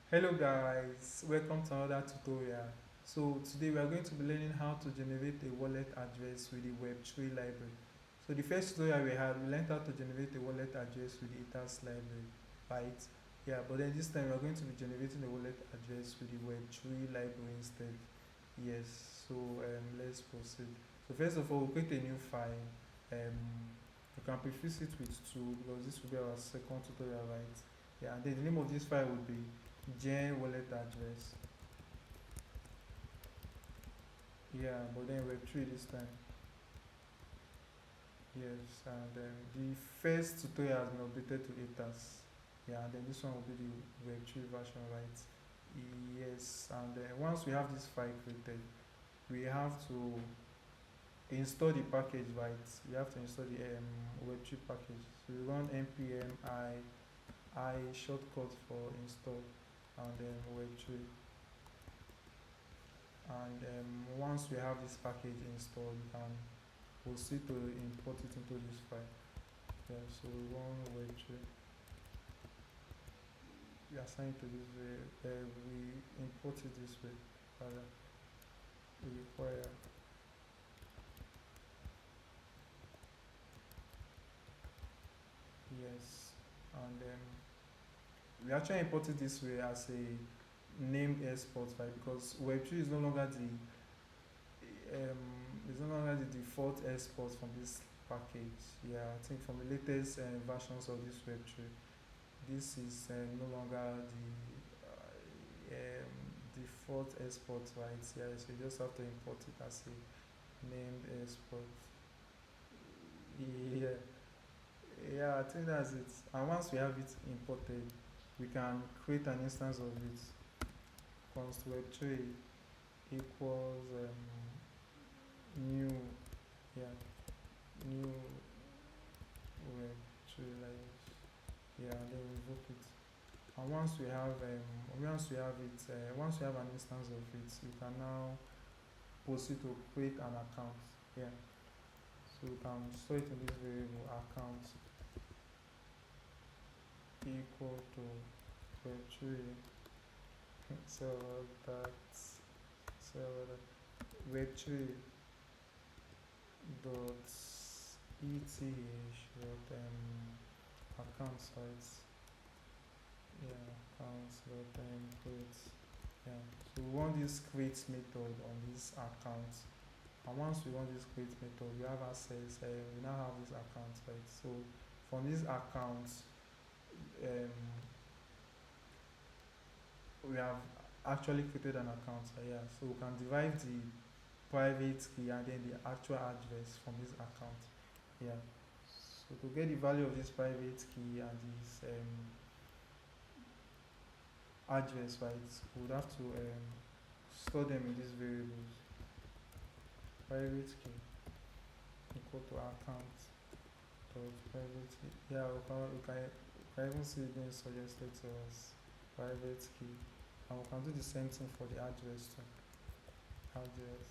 Hello guys, welcome to another tutorial. So today we are going to be learning how to generate a wallet address with the Web3 library. So the first tutorial we learned how to generate a wallet address with the Ethers library, right? Yeah, but then this time we are going to be generating a wallet address with the Web3 library instead. Yes, so let's proceed. So first of all, we'll create a new file. You can preface it with two because this will be our second tutorial, right? Yeah, and then the name of this file will be gen wallet address. Yeah, but then Web3 this time. Yes, and the first tutorial has been updated to Ethers. Yeah, and then this one will be the Web3 version, right? Yes, and then once we have this file created, we have to install the package, right? We have to install the Web3 package. So we run npm I shortcut for install, and then Web3. And once we have this package installed, we can proceed to import it into this file. Yeah, so we want Web3. We assign it to this way. We import it this way. Rather, we require yes, and we actually import it this way as a named export file because Web3 is no longer the default export from this package. Yeah, I think from the latest versions of this Web3, this is no longer the default export, right? Yeah, so you just have to import it as a named export. Yeah, yeah, I think that's it. And once we have it imported, we can create an instance of it. Const web3 equals new, yeah, new web3 like yeah, and then we invoke it. And once we have an instance of it, you can now proceed to create an account. Yeah, so we can store it in this variable account equal to web3. So that's so that web3 dot eth dot account sites. Yeah, accounts dot create. Yeah, so we want this create method on this account. And once we want this create method, we have access. We now have this account, right? So from this account, um, we have actually created an account. Yeah, so we can derive the private key and then the actual address from this account. Yeah. So to get the value of this private key and this address, right, we would have to store them in these variables. Private key equal to account dot private key. Yeah, we can even see it being suggested to us. Private key, and we can do the same thing for the address too. Address.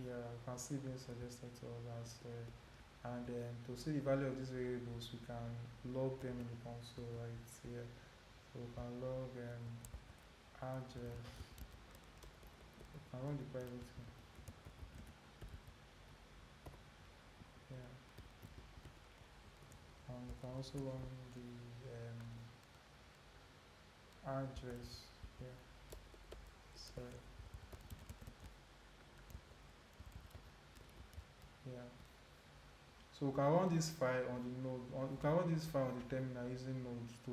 Yeah, we can see it being suggested to us as well. And to see the value of these variables, we can log them in the console right here. So we can log address. We can run the private key. Yeah, and we can also run the address. Yeah, so yeah. So we can run this file on the node. We can run this file on the terminal using node to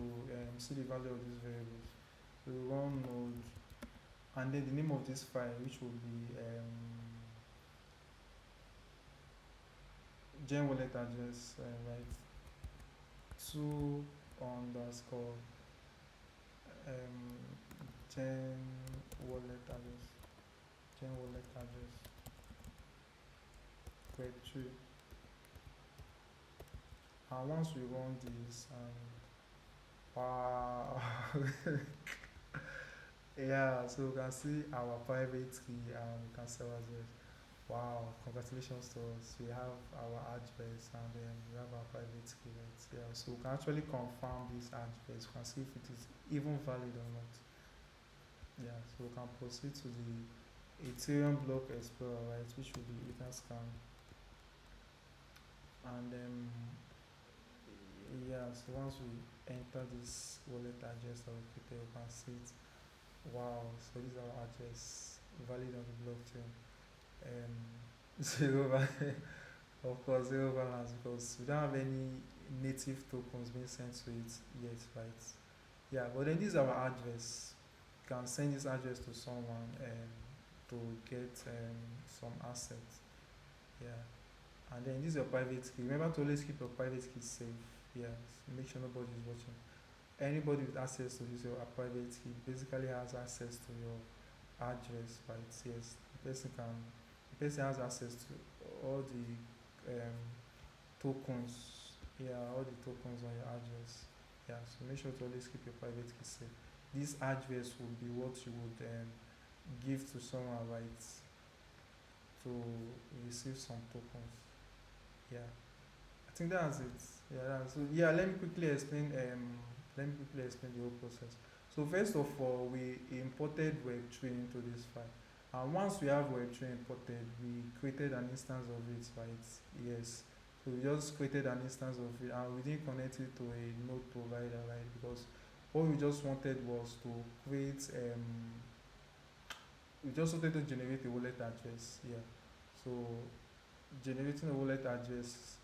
see the value of these variables. So we run node, and then the name of this file, which will be gen wallet address, right? Two underscore um, gen wallet address, gen wallet address, web3. And once we run this, wow, yeah, so we can see our private key and we can save as well. Wow, congratulations to us. We have our address and then we have our private key, right? Yeah, so we can actually confirm this address. We can see if it is even valid or not. Yeah, so we can proceed to the Ethereum block explorer, right, which will be Etherscan. And yeah, so once we enter this wallet address that we created, we can see it. Wow, so this is our address valid on the blockchain. Um, zero of course, zero balance because we don't have any native tokens being sent to it yet, right? Yeah, but then this is our address. You can send this address to someone to get some assets. Yeah, and then this is your private key. Remember to always keep your private key safe. Yeah, make sure nobody is watching. Anybody with access to this your private key basically has access to your address, right? Yes, the person has access to all the tokens. Yeah, all the tokens on your address. Yeah, so make sure to always keep your private key safe. This address will be what you would give to someone, right, to receive some tokens. Yeah, I think that's it. Yeah, so yeah, let me quickly explain the whole process. So first of all, we imported Web3 into this file. And once we have Web3 imported, we created an instance of it, right? Yes. So we just created an instance of it and we didn't connect it to a node provider, right? Because what we just wanted was to create we just wanted to generate a wallet address. Yeah. So generating a wallet address,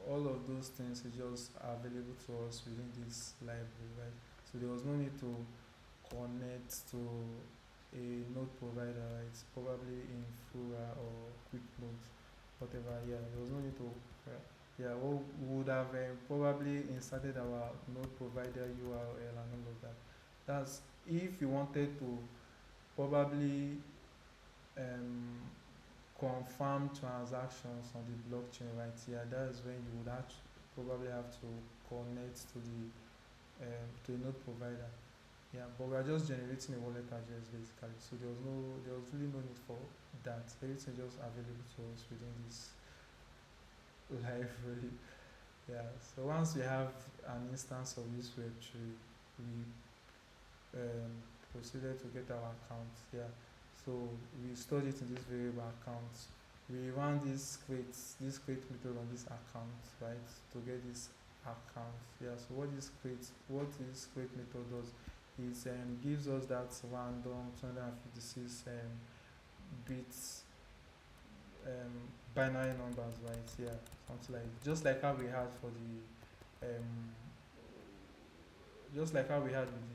all of those things is just available to us within this library, right? So there was no need to connect to a node provider, right? Probably in Fura or QuickNote, whatever. Yeah, there was no need to. Yeah, we would have probably inserted our node provider URL and all of that. That's if you wanted to probably um, confirm transactions on the blockchain, right? Yeah, that is when you would have to probably have to connect to a node provider. Yeah, but we are just generating a wallet address basically. So there was really no need for that. Everything just available to us within this library. Yeah. So once we have an instance of this Web3, we proceeded to get our account. Yeah. So we stored it in this variable account. We run this create method on this account, right, to get this account. Yeah. So what this create method does is gives us that random 256 bits binary numbers, right? Yeah, something like just like how we had for the just like how we had with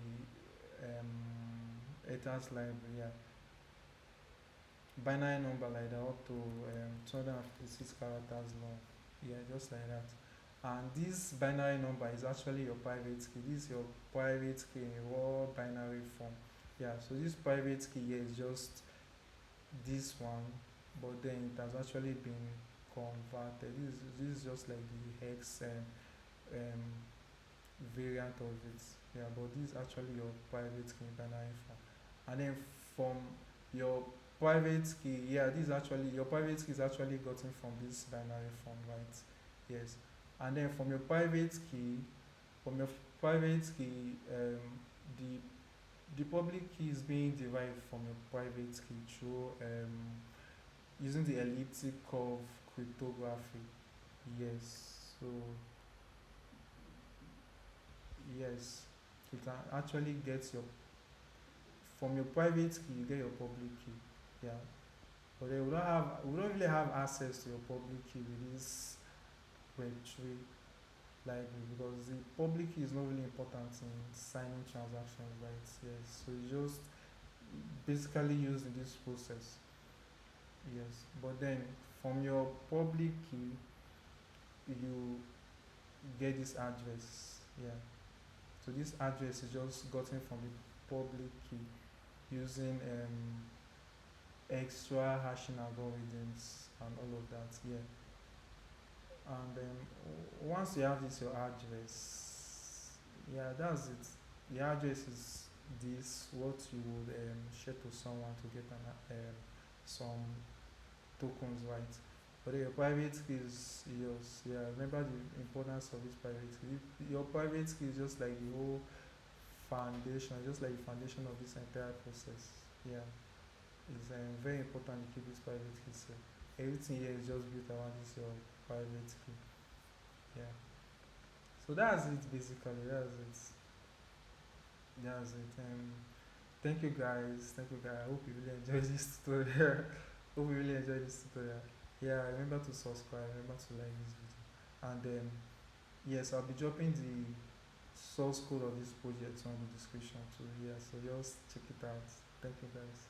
the Ether's library. Yeah, binary number like that up to 256 characters long. Yeah, just like that. And this binary number is actually your private key. This is your private key in raw binary form. Yeah, so this private key here is just this one, but then it has actually been converted. This is just like the hex um, variant of it. Yeah, but this is actually your private key in binary form. And then from your private key, yeah, this is actually your private key is actually gotten from this binary form, right? Yes. And then from your private key, the the public key is being derived from your private key through using the elliptic curve cryptography. Yes. So yes, you can actually get your from your private key you get your public key. Yeah. But then we don't really have access to your public key with this Web3 library because the public key is not really important in signing transactions, right? Yes. So it's just basically used in this process. Yes. But then from your public key you get this address. Yeah. So this address is just gotten from the public key using extra hashing algorithms and all of that. Yeah. And once you have this your address, yeah, that's it. The address is this what you would share to someone to get some tokens, right? But then your private key is yours. Yeah, remember the importance of this private key. Your private key is just like the whole foundation, just like the foundation of this entire process. Yeah, it's very important to keep this private key safe. Everything here is just built around this your private key. Yeah. So that's it basically. That's it. That's it. Thank you guys. Thank you guys. I hope you really enjoyed this tutorial. Hope you really enjoyed this tutorial. Yeah, remember to subscribe. Remember to like this video. And yes, I'll be dropping the source code of this project on the description too. Yeah, so just check it out. Thank you guys.